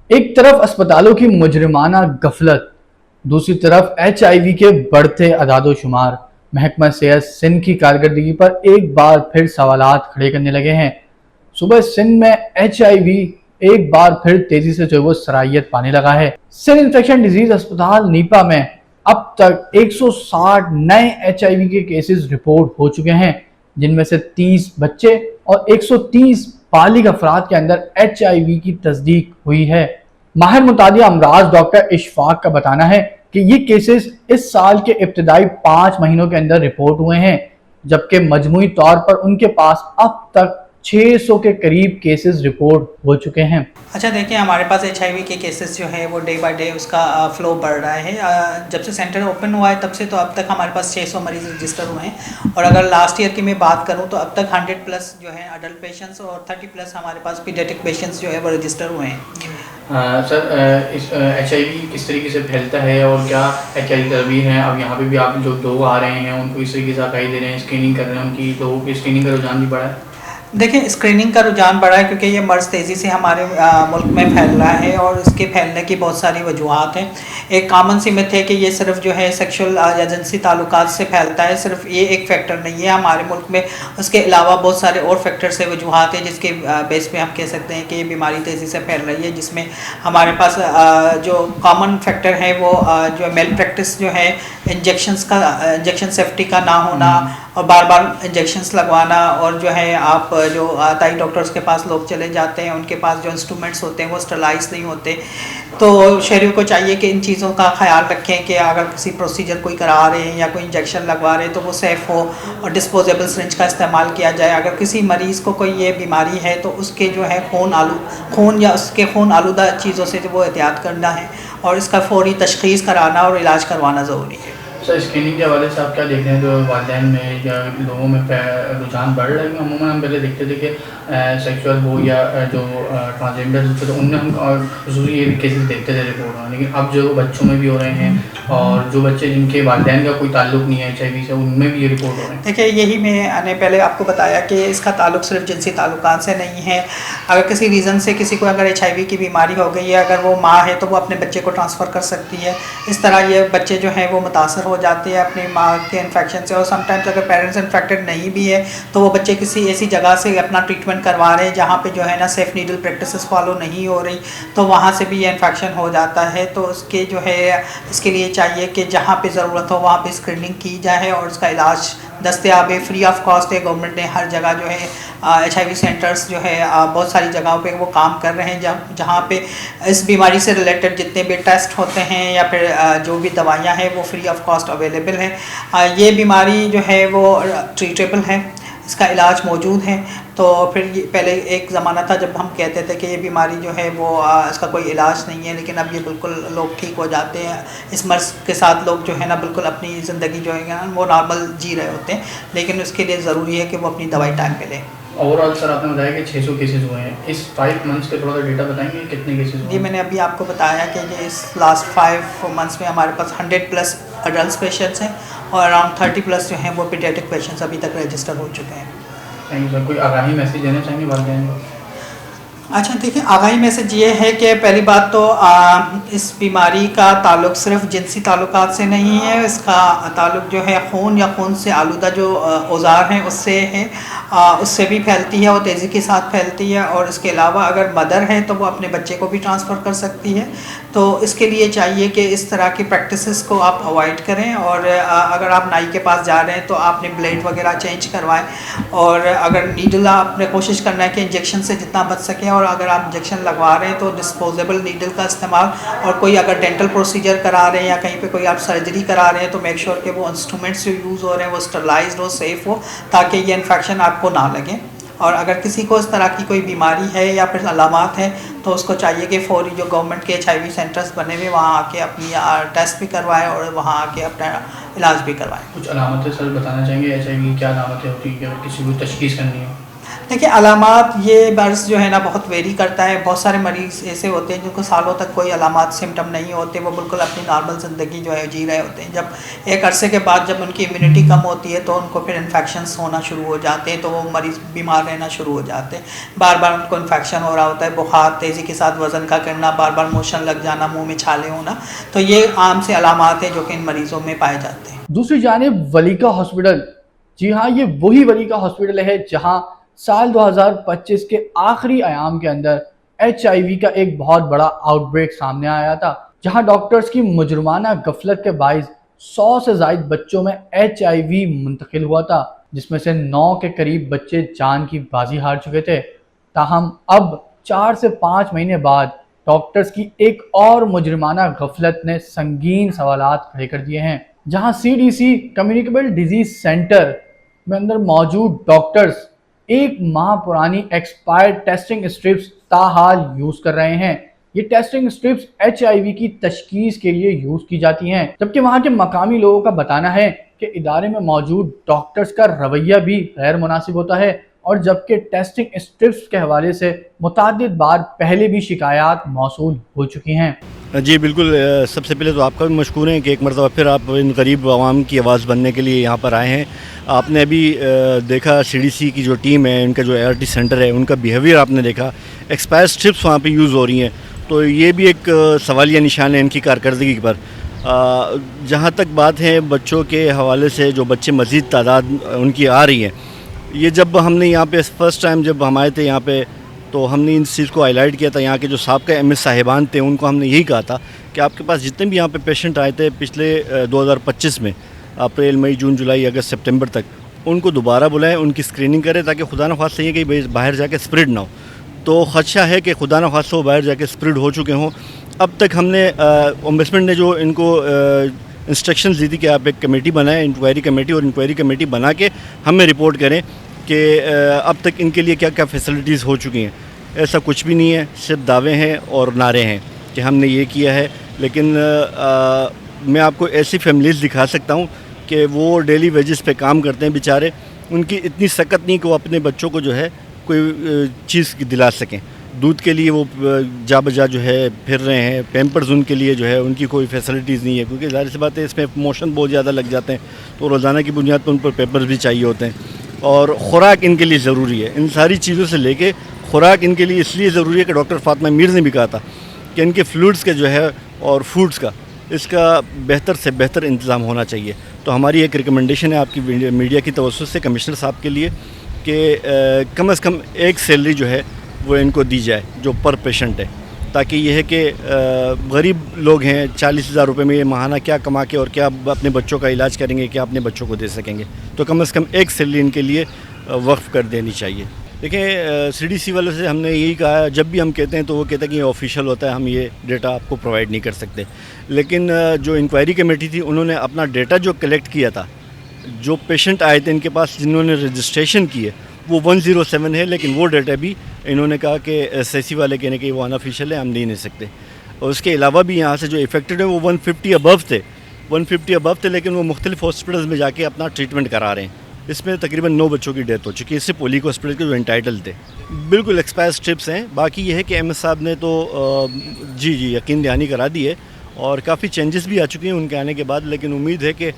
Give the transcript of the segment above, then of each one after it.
ایک طرف اسپتالوں کی مجرمانہ غفلت، دوسری طرف HIV کے بڑھتے اعداد و شمار محکمہ صحت سندھ کی کارکردگی پر ایک بار پھر سوالات کھڑے کرنے لگے ہیں۔ صوبہ سندھ میں HIV ایک بار پھر تیزی سے جو وہ صلاحیت پانے لگا ہے۔ سندھ انفیکشن ڈیزیز اسپتال نیپا میں اب تک 160 نئے HIV کے کیسز رپورٹ ہو چکے ہیں، جن میں سے 30 بچے اور 130 بالغ افراد کے اندر HIV کی تصدیق ہوئی ہے۔ ماہر متعدی امراض ڈاکٹر اشفاق کا بتانا ہے کہ یہ کیسز اس سال کے ابتدائی 5 مہینوں کے اندر رپورٹ ہوئے ہیں، جبکہ مجموعی طور پر ان کے پاس اب تک 600 کے قریب کیسز رپورٹ ہو چکے ہیں۔ اچھا دیکھیں، ہمارے پاس HIV کے کیسز جو ہے وہ ڈے بائی ڈے اس کا فلو بڑھ رہا ہے۔ جب سے سینٹر اوپن ہوا ہے تب سے تو اب تک ہمارے پاس 600 مریض رجسٹر ہوئے ہیں، اور اگر لاسٹ ایئر کی میں بات کروں تو اب تک 100 پلس جو ہے اڈلٹ پیشنٹس اور 30 پلس ہمارے پاس پیڈیاٹرک پیشنٹس جو ہے وہ رجسٹر ہوئے ہیں۔ سر، HIV کس طریقے سے پھیلتا ہے اور کیا HIV تدابیر ہیں؟ اب یہاں پہ بھی آپ جو لوگ آ رہے ہیں ان کو اس طریقے سے آگاہی دے رہے ہیں، اسکریننگ کر رہے ہیں، ان کی لوگوں کی اسکریننگ کا رجحان بھی بڑھا ہے؟ دیکھیں، اسکریننگ کا رجحان بڑھا ہے کیونکہ یہ مرض تیزی سے ہمارے ملک میں پھیل رہا ہے، اور اس کے پھیلنے کی بہت ساری وجوہات ہیں۔ ایک کامن سی میتھ ہے کہ یہ صرف جو ہے سیکشول یا جنسی تعلقات سے پھیلتا ہے، صرف یہ ایک فیکٹر نہیں ہے ہمارے ملک میں، اس کے علاوہ بہت سارے اور فیکٹر سے وجوہات ہیں جس کے بیس پہ ہم کہہ سکتے ہیں کہ یہ بیماری تیزی سے پھیل رہی ہے، جس میں ہمارے پاس جو کامن فیکٹر ہے وہ جو میل پریکٹس جو ہے، انجیکشن سیفٹی کا نہ ہونا اور بار بار انجیکشنز لگوانا، اور جو ہے آپ جو آتائی ڈاکٹرز کے پاس لوگ چلے جاتے ہیں، ان کے پاس جو انسٹرومنٹس ہوتے ہیں وہ اسٹرلائز نہیں ہوتے۔ تو شہریوں کو چاہیے کہ ان چیزوں کا خیال رکھیں کہ اگر کسی پروسیجر کوئی کرا رہے ہیں یا کوئی انجیکشن لگوا رہے ہیں تو وہ سیف ہو اور ڈسپوزیبل سرنج کا استعمال کیا جائے۔ اگر کسی مریض کو کوئی یہ بیماری ہے تو اس کے جو ہے خون یا اس کے خون آلودہ چیزوں سے وہ احتیاط کرنا ہے، اور اس کا فوری تشخیص کرانا اور علاج کروانا ضروری ہے۔ سر، اسکریننگ کے حوالے سے آپ کیا دیکھ رہے ہیں جو والدین میں یا لوگوں میں رجحان بڑھ رہا ہے؟ عموماً ہم پہلے دیکھتے تھے کہ سیکشول ہو یا جو ٹرانسجینڈر ہوتے تھے ان میں ہم خصوصی یہ کیسز دیکھتے تھے رپورٹ میں، لیکن اب جو بچوں میں بھی ہو رہے ہیں اور جو بچے جن کے والدین کا کوئی تعلق نہیں ہے HIV سے، ان میں بھی یہ رپورٹ ہو رہے ہیں۔ دیکھیے، یہی میں نے پہلے آپ کو بتایا کہ اس کا تعلق صرف جنسی تعلقات سے نہیں ہے۔ اگر کسی ریزن سے کسی کو اگر HIV کی بیماری ہو گئی ہے، اگر وہ ماں ہے تو وہ اپنے بچے کو ٹرانسفر کر سکتی ہے۔ اس طرح یہ بچے جو ہیں وہ متاثر ہو جاتے ہیں اپنی ماں کے انفیکشن سے، اور سم ٹائمز اگر پیرنٹس انفیکٹڈ نہیں بھی ہے تو وہ بچے کسی ایسی جگہ سے اپنا ٹریٹمنٹ کروا رہے ہیں جہاں پہ جو ہے نا سیف نیڈل پریکٹسز فالو نہیں ہو رہی، تو وہاں سے بھی یہ انفیکشن ہو جاتا ہے۔ تو اس کے جو ہے اس کے لیے چاہیے کہ جہاں پہ ضرورت ہو وہاں پہ اسکریننگ کی جائے، اور اس کا علاج دستیاب ہے، فری آف کاسٹ ہے۔ گورنمنٹ نے ہر جگہ جو ہے HIV سینٹرز جو ہے بہت ساری جگہوں پہ وہ کام کر رہے ہیں جہاں پہ اس بیماری سے ریلیٹڈ جتنے بھی ٹیسٹ ہوتے ہیں یا پھر جو بھی دوائیاں ہیں وہ فری آف کاسٹ اویلیبل ہیں۔ یہ بیماری جو ہے وہ ٹریٹیبل ہے، اس کا علاج موجود ہے۔ تو پھر پہلے ایک زمانہ تھا جب ہم کہتے تھے کہ یہ بیماری جو ہے وہ اس کا کوئی علاج نہیں ہے، لیکن اب یہ بالکل لوگ ٹھیک ہو جاتے ہیں اس مرض کے ساتھ۔ لوگ جو ہے نا بالکل اپنی زندگی جو ہے وہ نارمل جی رہے ہوتے ہیں، لیکن اس کے لیے ضروری ہے کہ وہ اپنی دوائی ٹائم پہ لیں۔ اوور آل سر آپ نے بتایا کہ 600 کیسز ہوئے ہیں اس 5 منتھس کے، تھوڑا سا ڈیٹا بتائیں گے کتنے کیسز ہوئے ہیں؟ جی، میں نے ابھی آپ کو بتایا کہ یہ اس لاسٹ 5 منتھس میں ہمارے پاس 100 پلس اڈلٹس پیشنٹس ہیں، اور اراؤنڈ 30 پلس جو ہیں وہ پیڈیاٹرک پیشنٹس ابھی تک رجسٹر ہو چکے ہیں۔ Thank you sir. کوئی آگاہی میسیج دینا چاہیں گے والدین کو؟ اچھا دیکھیں، آگاہی میسج یہ ہے کہ پہلی بات تو اس بیماری کا تعلق صرف جنسی تعلقات سے نہیں ہے، اس کا تعلق جو ہے خون یا خون سے آلودہ جو اوزار ہیں اس سے ہے، اس سے بھی پھیلتی ہے اور تیزی کے ساتھ پھیلتی ہے، اور اس کے علاوہ اگر مدر ہے تو وہ اپنے بچے کو بھی ٹرانسفر کر سکتی ہے۔ تو اس کے لیے چاہیے کہ اس طرح کی پریکٹسز کو آپ اوائڈ کریں، اور اگر آپ نائی کے پاس جا رہے ہیں تو آپ نے بلیڈ وغیرہ چینج کروائیں، اور اگر نیڈل آپ نے کوشش کرنا ہے کہ انجیکشن سے جتنا بچ سکیں، اور اگر آپ انجیکشن لگوا رہے ہیں تو ڈسپوزیبل نیڈل کا استعمال، اور کوئی اگر ڈینٹل پروسیجر کرا رہے ہیں یا کہیں پہ کوئی آپ سرجری کرا رہے ہیں تو میک شیور کہ وہ انسٹرومنٹس جو یوز ہو رہے ہیں وہ اسٹرلائزڈ ہو، سیف ہو، تاکہ یہ انفیکشن آپ کو نہ لگے۔ اور اگر کسی کو اس طرح کی کوئی بیماری ہے یا پھر علامات ہیں تو اس کو چاہیے کہ فوری جو گورنمنٹ کے HIV سینٹرز بنے ہوئے وہاں آ کے اپنی ٹیسٹ بھی کروائیں اور وہاں آ کے اپنا علاج بھی کروائیں۔ کچھ علامتیں سر بتانا چاہیں گے HIV کی؟ کیا علامتیں ہوتی ہیں کہ کسی کو تشخیص کرنی ہے؟ देखिए अलामात ये मर्ज़ जो है ना बहुत वेरी करता है। बहुत सारे मरीज़ ऐसे होते हैं जिनको सालों तक कोई अलामात सिम्टम नहीं होते, वो बिल्कुल अपनी नॉर्मल ज़िंदगी जो है जी रहे होते हैं। जब एक अरसे के बाद जब उनकी इम्यूनिटी कम होती है तो उनको फिर इन्फेक्शंस होना शुरू हो जाते हैं, तो वो मरीज़ बीमार रहना शुरू हो जाते हैं। बार बार उनको इन्फेक्शन हो रहा होता है, बुखार, तेज़ी के साथ वज़न का गिरना, बार बार मोशन लग जाना, मुँह में छाले होना, तो ये आम से अलामात हैं जो कि इन मरीज़ों में पाए जाते हैं। दूसरी जानिब वलीका हॉस्पिटल, जी हाँ, ये वही वलीका हॉस्पिटल है जहाँ साल 2025 के आखिरी अयाम के अंदर HIV का एक बहुत बड़ा आउटब्रेक सामने आया था, जहां डॉक्टर्स की मुजरमाना गफलत के बाइस 100 से ज़ायद बच्चों में HIV मुंतकिल हुआ था, जिसमें से 9 के करीब बच्चे जान की बाजी हार चुके थे। ताहम अब 4 से 5 महीने बाद डॉक्टर्स की एक और मुजरमाना गफलत ने संगीन सवालात खड़े कर दिए हैं, जहां CDC कम्युनिकेबल डिजीज सेंटर में अंदर मौजूद डॉक्टर्स एक माह पुरानी एक्सपायर्ड टेस्टिंग स्ट्रिप्स ताहाल यूज़ कर रहे हैं। ये टेस्टिंग स्ट्रिप्स HIV की तशखीस के लिए यूज़ की जाती हैं, जबकि वहाँ के मकामी लोगों का बताना है कि इदारे में मौजूद डॉक्टर्स का रवैया भी गैर मुनासिब होता है, और जबकि टेस्टिंग स्ट्रिप्स के हवाले से मुतादिद बार पहले भी शिकायत मौसूल हो चुकी हैं। जी बिल्कुल, सबसे पहले तो आपका भी मशकूर है कि एक मरतबा फिर आप इन गरीब आवाम की आवाज़ बनने के लिए यहाँ पर आए हैं। आपने अभी देखा CDC की जो टीम है, इनका जो ART सेंटर है, उनका बिहेवियर आपने देखा, एक्सपायर स्ट्रिप्स वहाँ पे यूज़ हो रही हैं, तो ये भी एक सवालिया निशान है इनकी कारकर्दगी पर। जहाँ तक बात है बच्चों के हवाले से, जो बच्चे मज़ीद तादाद उनकी आ रही है, ये जब हमने यहाँ पे फर्स्ट टाइम जब हम आए थे यहाँ पे, तो हमने इस चीज़ को हाईलाइट किया था। यहाँ के जो साबका MS साहिबान थे उनको हमने यही कहा था कि आपके पास जितने भी यहाँ पे पेशेंट आए थे पिछले 2025 में, अप्रैल, मई, जून, जुलाई, अगस्त, सितंबर तक, उनको दोबारा बुलाएं, उनकी स्क्रीनिंग करें, ताकि खुदा न ख़ास्ता ये कि बाहर जाके स्प्रेड ना हो। तो ख़दशा है कि खुदा न ख़ास्ता वो बाहर जाके स्प्रेड हो चुके हों। अब तक हमने ओम्बुड्समैन ने जो इनको इंस्ट्रक्शंस दी थी कि आप एक कमेटी बनाएं, इंक्वायरी कमेटी, और इंक्वायरी कमेटी बना के हमें रिपोर्ट करें कि अब तक इनके लिए क्या क्या फैसिलिटीज़ हो चुकी हैं। ऐसा कुछ भी नहीं है, सिर्फ दावे हैं और नारे हैं कि हमने ये किया है। लेकिन मैं आपको ऐसी फैमिलीज़ दिखा सकता हूँ कि वो डेली वेजेस पे काम करते हैं बेचारे, उनकी इतनी सकत नहीं कि वो अपने बच्चों को जो है कोई चीज़ दिला सकें। दूध के लिए वो जा बजा जो है फिर रहे हैं, पैम्पर्स उनके लिए जो है उनकी कोई फैसिलिटीज़ नहीं है, क्योंकि ज़ाहिर सी बात है इसमें मोशन बहुत ज़्यादा लग जाते हैं, तो रोज़ाना की बुनियाद पर उन पर पेपर्स भी चाहिए होते हैं। और ख़ुराक इनके लिए ज़रूरी है। इन सारी चीज़ों से लेके ख़ुराक इनके लिए इसलिए ज़रूरी है कि डॉक्टर फातिमा मीर ने भी कहा था कि इनके फ्लूइड्स के जो है और फूड्स का, इसका बेहतर से बेहतर इंतज़ाम होना चाहिए। तो हमारी एक रिकमेंडेशन है आपकी मीडिया की तवज्जो से कमिश्नर साहब के लिए कि कम से कम एक सैलरी जो है वो इनको दी जाए जो पर पेशेंट है, ताकि यह है कि गरीब लोग हैं, 40,000 रुपये में ये माहाना क्या कमा के और क्या अपने बच्चों का इलाज करेंगे, क्या अपने बच्चों को दे सकेंगे। तो कम से कम एक सैलरी इनके लिए वक्फ कर देनी चाहिए। देखिए CDC वालों से हमने यही कहा, जब भी हम कहते हैं तो वो कहते हैं कि ये ऑफिशियल होता है, हम ये डेटा आपको प्रोवाइड नहीं कर सकते। लेकिन जो इंक्वायरी कमेटी थी उन्होंने अपना डेटा जो कलेक्ट किया था, जो पेशेंट आए थे इनके पास जिन्होंने रजिस्ट्रेशन की है वो 107 है, लेकिन वो डेटा भी इन्होंने कहा कि SSC वाले कहने कि वो अनऑफिशियल है, हम नहीं सकते। और उसके अलावा भी यहाँ से जो इफेक्टेड है वो 150 अबव थे, 150 अबव थे, लेकिन वो मुख्तलिफ हॉस्पिटल्स में जाके अपना ट्रीटमेंट करा रहे हैं। इसमें तकरीबन 9 बच्चों की डेथ हो चुकी है, इससे पोलिक हॉस्पिटल के जो एंटाइटल थे। बिल्कुल एक्सपायर स्ट्रिप्स हैं। बाकी ये है कि MS साहब ने तो जी यकीन दहानी करा दी है और काफ़ी चेंजेस भी आ चुकी हैं उनके आने के बाद, लेकिन उम्मीद है कि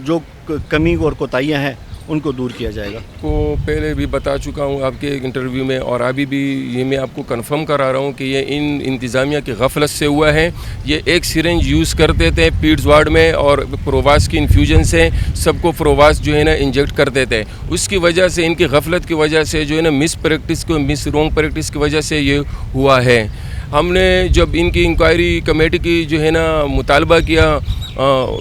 जो कमी और कोताहियाँ हैं उनको दूर किया जाएगा। को पहले भी बता चुका हूँ आपके इंटरव्यू में, और अभी भी ये मैं आपको कंफर्म करा रहा हूँ कि ये इन इंतज़ामिया की गफलत से हुआ है। ये एक सिरेंज यूज़ करते थे पीड्स वार्ड में और प्रोवास की इन्फ्यूजन से सबको प्रोवास जो है ना इंजेक्ट करते थे। उसकी वजह से, इनकी गफलत की वजह से जो है ना मिस रॉन्ग प्रैक्टिस की वजह से ये हुआ है। हमने जब इनकी इंक्वायरी कमेटी की जो है ना मुतालबा किया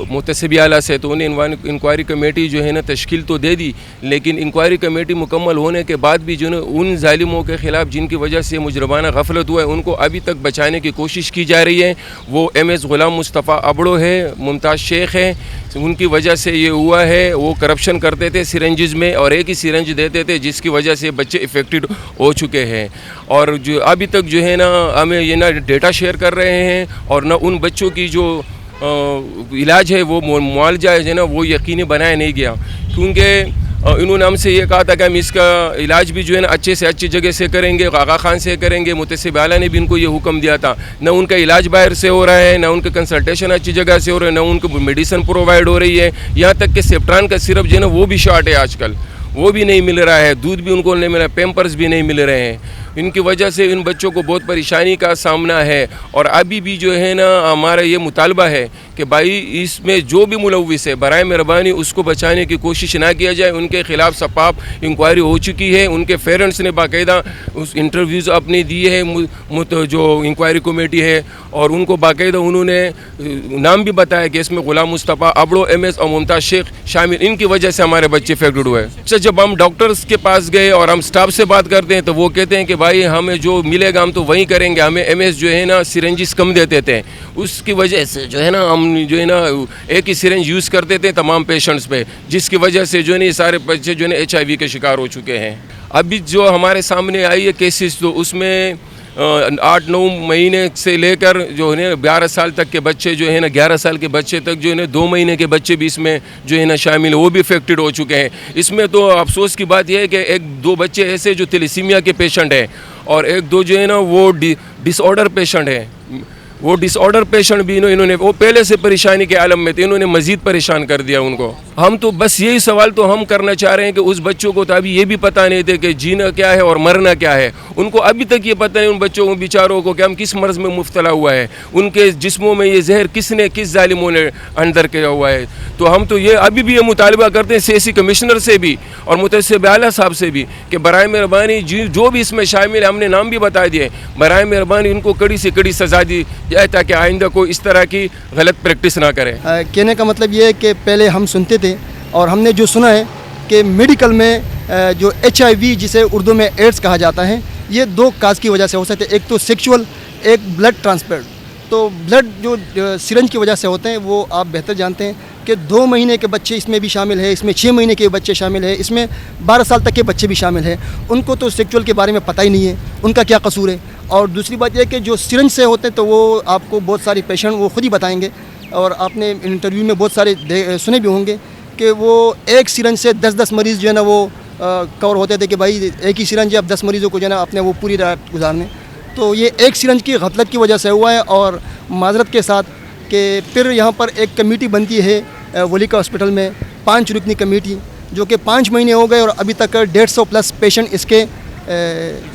मुतसिब आला से, तो उन्हें इंक्वायरी कमेटी जो है ना तश्कील तो दे दी, लेकिन इंक्वायरी कमेटी मुकम्मल होने के बाद भी जो है उन जालिमों के ख़िलाफ़ जिनकी वजह से मुजरमाना गफलत हुआ है उनको अभी तक बचाने की कोशिश की जा रही है। वो MS ग़ुलाम मुस्तफ़ा अबड़ो है, मुमताज़ शेख है, उनकी वजह से ये हुआ है। वो करप्शन करते थे सिरेंजेस में और एक ही सिरेंज देते थे, जिसकी वजह से बच्चे इफ़ेक्टेड हो चुके हैं। और जो अभी तक जो है ना हमें ये ना डेटा शेयर कर रहे हैं और ना उन बच्चों की जो इलाज है वो मुआवजा है ना वो यकीनी बनाया नहीं गया, क्योंकि इन्होंने हमसे ये कहा था कि हम इसका इलाज भी जो है ना अच्छे से अच्छी जगह से करेंगे, आगा खान से करेंगे। मुतसिब आला ने भी इनको ये हुक्म दिया था। न उनका इलाज बाहर से हो रहा है, न उनका कंसल्टेशन अच्छी जगह से हो रहा है, न उनको मेडिसिन प्रोवाइड हो रही है। यहाँ तक कि सेफ्ट्रान का सिरप जो है ना वो भी शॉर्ट है आजकल, वो भी नहीं मिल रहा है। दूध भी उनको नहीं मिल रहा है, पैम्पर्स भी नहीं मिल रहे हैं। इनकी वजह से इन बच्चों को बहुत परेशानी का सामना है। और अभी भी जो है ना हमारा ये मुतालबा है कि भाई इसमें जो भी मुलव्विस है बराए मेहरबानी उसको बचाने की कोशिश ना किया जाए। उनके ख़िलाफ़ शफाफ इंक्वायरी हो चुकी है। उनके पेरेंट्स ने बाकायदा उस इंटरव्यूज़ अपने दिए हैं जो इंक्वायरी कमेटी है, और उनको बाकायदा उन्होंने नाम भी बताया कि इसमें ग़ुलाम मुस्तफ़ा, अबड़ो MS और मुमताज़ शेख शामिल। इनकी वजह से हमारे बच्चे अफेक्टेड हुए। अच्छा, जब हम डॉक्टर्स के पास गए और हम स्टाफ से बात करते हैं तो वो कहते हैं कि भाई हमें जो मिलेगा हम तो वही करेंगे। हमें MS जो है ना सिरेंजिस कम देते थे, उसकी वजह से जो है ना हम जो है ना एक ही सिरेंज यूज़ करते थे तमाम पेशेंट्स पे, जिसकी वजह से जो है ना ये सारे बच्चे जो है ना HIV के शिकार हो चुके हैं। अभी जो हमारे सामने आई है केसेस, तो उसमें 8-9 महीने से लेकर जो है ना 12 साल तक के बच्चे जो है ना 11 साल के बच्चे तक जो है ना 2 महीने के बच्चे भी इसमें जो है ना शामिल, वो भी अफेक्टेड हो चुके हैं। इसमें तो अफसोस की बात यह है कि 1-2 बच्चे ऐसे जो थैलेसीमिया के पेशेंट हैं, और 1-2 जो है ना वो डिसऑर्डर पेशेंट हैं। वो डिसऑर्डर पेशेंट भी इन्होंने वो पहले से परेशानी के आलम में थे, इन्होंने मज़ीद परेशान कर दिया उनको। हम तो बस यही सवाल तो हम करना चाह रहे हैं कि उस बच्चों को तो अभी ये भी पता नहीं थे कि जीना क्या है और मरना क्या है। उनको अभी तक ये पता नहीं उन बच्चों को बेचारों को कि हम किस मर्ज़ में मुब्तला हुआ है, उनके जिस्मों में ये जहर किस जालिमों ने अंदर किया हुआ है। तो हम तो ये अभी भी ये मुतालबा करते हैं CSC कमिश्नर से भी और मुतसिब आला साहब से भी कि बराए मेहरबानी जो भी इसमें शामिल है, हमने नाम भी बता दिए, बराए मेहरबानी उनको कड़ी से कड़ी सज़ा दी जाए ताकि आइंदा को इस तरह की गलत प्रैक्टिस ना करें। कहने का मतलब ये है कि पहले हम सुनते थे और हमने जो सुना है कि मेडिकल में जो HIV जिसे उर्दू में एड्स कहा जाता है, ये 2 काज की वजह से हो सकते हैं। एक तो सेक्सुअल, एक ब्लड ट्रांसफर। तो ब्लड जो सिरंज की वजह से होते हैं वो आप बेहतर जानते हैं कि 2 महीने के बच्चे इसमें भी शामिल है, इसमें 6 महीने के बच्चे शामिल है, इसमें 12 साल तक के बच्चे भी शामिल हैं। उनको तो सेक्सुअल के बारे में पता ही नहीं है, उनका क्या कसूर है। और दूसरी बात यह कि जो सिरंज से होते हैं तो वो आपको बहुत सारी पेशेंट वो खुद ही बताएंगे, और आपने इंटरव्यू में बहुत सारे सुने भी होंगे कि वो एक सिरंज से 10-10 मरीज़ जो है ना वो कवर होते थे कि भाई एक ही सिरंज अब 10 मरीज़ों को जो है ना अपने वो पूरी रात गुजारने। तो ये एक सिरंज की गफलत की वजह से हुआ है। और माजरत के साथ कि फिर यहाँ पर एक कमेटी बनती है वलीका हॉस्पिटल में, 5 रुकनी कमेटी, जो कि 5 महीने हो गए और अभी तक 150+ पेशेंट इसके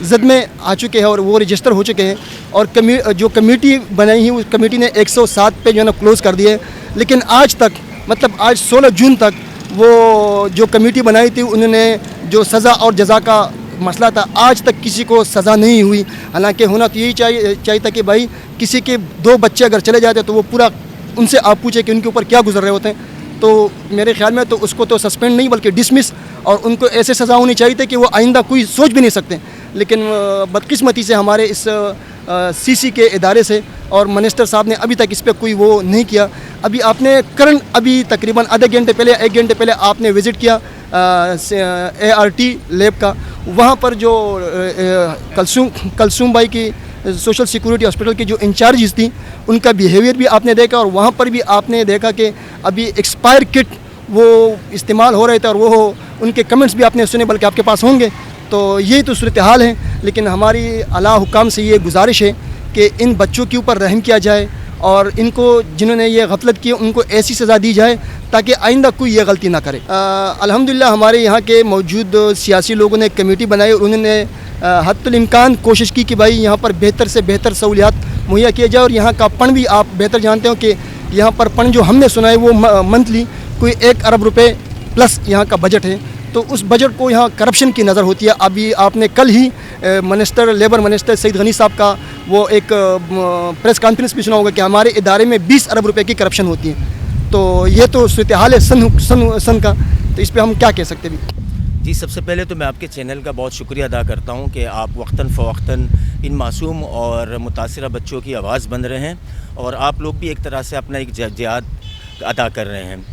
ज़द में आ चुके हैं और वो रजिस्टर हो चुके हैं। और जो कमेटी बनाई है उस कमेटी ने 107 पे जो है ना क्लोज़ कर दिए। लेकिन आज तक, मतलब आज 16 जून तक वो जो कमेटी बनाई थी उन्होंने जो सज़ा और जज़ा का मसला था, आज तक किसी को सज़ा नहीं हुई। हालांकि होना तो यही चाहिए था कि भाई किसी के 2 बच्चे अगर चले जाते तो वो पूरा उनसे आप पूछे कि उनके ऊपर क्या गुजर रहे होते हैं। तो मेरे ख्याल में तो उसको तो सस्पेंड नहीं बल्कि डिसमिस, और उनको ऐसे सज़ा होनी चाहिए थी कि वो आइंदा कोई सोच भी नहीं सकते। लेकिन बदकिस्मती से हमारे इस CC के इदारे से और मिनिस्टर साहब ने अभी तक इस पर कोई वो नहीं किया। अभी आपने अभी तकरीबन आधे घंटे पहले 1 घंटे पहले आपने विज़िट किया ART लैब का। वहाँ पर जो कलसूम भाई की सोशल सिक्योरिटी हॉस्पिटल की जो इंचार्ज थी उनका बिहेवियर भी आपने देखा, और वहाँ पर भी आपने देखा कि अभी एक्सपायर किट वो इस्तेमाल हो रहे थे, और वो उनके कमेंट्स भी आपने सुने, बल्कि आपके पास होंगे। तो यही तो सूरत हाल है। लेकिन हमारी आला हुकाम से ये गुजारिश है कि इन बच्चों के ऊपर रहम किया जाए और इनको जिन्होंने ये गफलत की उनको ऐसी सज़ा दी जाए ताकि आइंदा कोई ये गलती ना करे। अल्हम्दुलिल्लाह हमारे यहाँ के मौजूद सियासी लोगों ने कमेटी बनाई और उन्होंने हद्दुल इम्कान कोशिश की कि भाई यहाँ पर बेहतर से बेहतर सहूलियात मुहैया किया जाए। और यहाँ का पन भी आप बेहतर जानते हो कि यहाँ पर पन जो हमने सुना है वो मंथली कोई 1 अरब रुपए प्लस यहाँ का बजट है। तो उस बजट को यहाँ करप्शन की नज़र होती है। अभी आपने कल ही लेबर मिनिस्टर सईद गनी साहब का वो एक प्रेस कॉन्फ्रेंस भी सुना होगा कि हमारे इदारे में 20 अरब रुपए की करप्शन होती है। तो ये तो सूरत हाल है सन का, तो इस पर हम क्या कह सकते हैं। जी, सबसे पहले तो मैं आपके चैनल का बहुत शुक्रिया अदा करता हूं कि आप वक्तन फ़वक्तन इन मासूम और मुतासिरा बच्चों की आवाज़ बन रहे हैं, और आप लोग भी एक तरह से अपना एक जिहाद अदा कर रहे हैं।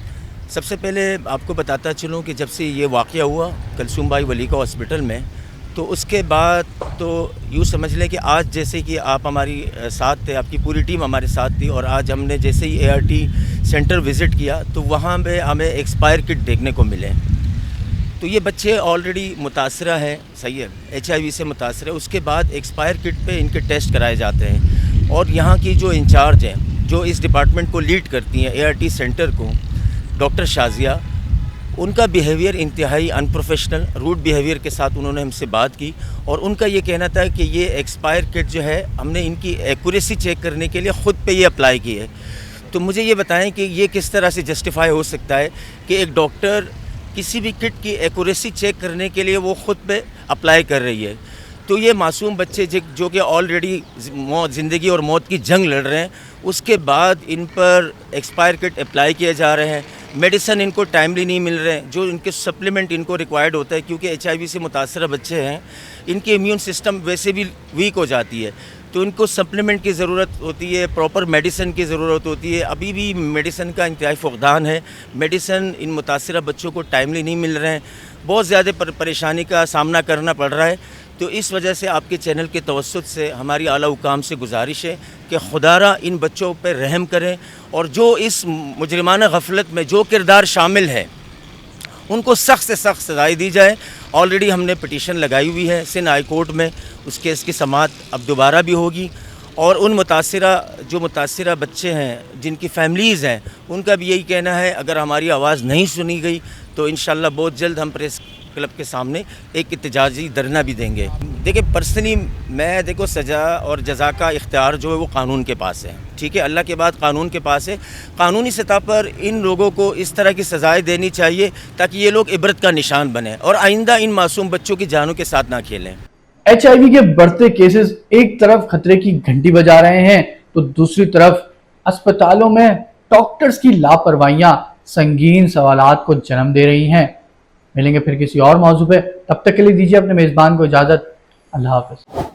सबसे पहले आपको बताता चलूं कि जब से ये वाक़या हुआ कलसूम भाई वलीका हॉस्पिटल में, तो उसके बाद तो यूँ समझ लें कि आज जैसे कि आप हमारी साथ थे, आपकी पूरी टीम हमारे साथ थी, और आज हमने जैसे ही ART सेंटर विज़िट किया तो वहाँ पे हमें एक्सपायर किट देखने को मिले। تو یہ بچے آلریڈی متاثرہ ہیں، صحیح ہے، HIV سے متاثر ہے. اس کے بعد ایکسپائر کٹ پہ ان کے ٹیسٹ کرائے جاتے ہیں. اور یہاں کی جو انچارج ہیں، جو اس ڈپارٹمنٹ کو لیڈ کرتی ہیں ART سینٹر کو، ڈاکٹر شازیہ، ان کا بیہیویئر انتہائی ان پروفیشنل روڈ بیہیویئر کے ساتھ انہوں نے ہم سے بات کی. اور ان کا یہ کہنا تھا کہ یہ ایکسپائر کٹ جو ہے ہم نے ان کی ایکوریسی چیک کرنے کے لیے خود پہ یہ اپلائی کی ہے. تو مجھے یہ بتائیں کہ یہ کس طرح سے جسٹیفائی ہو سکتا ہے کہ ایک ڈاکٹر کسی بھی کٹ کی ایکوریسی چیک کرنے کے لیے وہ خود پہ اپلائی کر رہی ہے. تو یہ معصوم بچے جو کہ آلریڈی زندگی اور موت کی جنگ لڑ رہے ہیں، اس کے بعد ان پر ایکسپائر کٹ اپلائی کیے جا رہے ہیں. میڈیسن ان کو ٹائملی نہیں مل رہے ہیں، جو ان کے سپلیمنٹ ان کو ریکوائرڈ ہوتا ہے، کیونکہ HIV سے متاثرہ بچے ہیں، ان کے امیون سسٹم ویسے بھی ویک ہو جاتی ہے، تو ان کو سپلیمنٹ کی ضرورت ہوتی ہے، پراپر میڈیسن کی ضرورت ہوتی ہے. ابھی بھی میڈیسن کا انتہائی فقدان ہے، میڈیسن ان متاثرہ بچوں کو ٹائملی نہیں مل رہے ہیں، بہت زیادہ پریشانی کا سامنا کرنا پڑ رہا ہے. تو اس وجہ سے آپ کے چینل کے توسط سے ہماری اعلیٰ حکام سے گزارش ہے کہ خدا را ان بچوں پہ رحم کریں، اور جو اس مجرمانہ غفلت میں جو کردار شامل ہے ان کو سخت سے سخت سزائیں دی جائے. آلریڈی ہم نے پٹیشن لگائی ہوئی ہے سندھ ہائی کورٹ میں، اس کیس کی سماعت اب دوبارہ بھی ہوگی. اور ان متاثرہ بچے ہیں جن کی فیملیز ہیں، ان کا بھی یہی کہنا ہے اگر ہماری آواز نہیں سنی گئی تو انشاءاللہ بہت جلد ہم پریس کلب کے سامنے ایک احتجاجی دھرنا بھی دیں گے. دیکھیں پرسنلی میں سزا اور جزا کا اختیار جو ہے وہ قانون کے پاس ہے، ٹھیک ہے، اللہ کے بعد قانون کے پاس ہے. قانونی سطح پر ان لوگوں کو اس طرح کی سزائیں دینی چاہیے تاکہ یہ لوگ عبرت کا نشان بنیں اور آئندہ ان معصوم بچوں کی جانوں کے ساتھ نہ کھیلیں. HIV کے بڑھتے کیسز ایک طرف خطرے کی گھنٹی بجا رہے ہیں تو دوسری طرف اسپتالوں میں ڈاکٹرز کی لاپرواہیاں سنگین سوالات کو جنم دے رہی ہیں. ملیں گے پھر کسی اور موضوع پہ، تب تک کے لیے دیجیے اپنے میزبان کو اجازت. اللہ حافظ.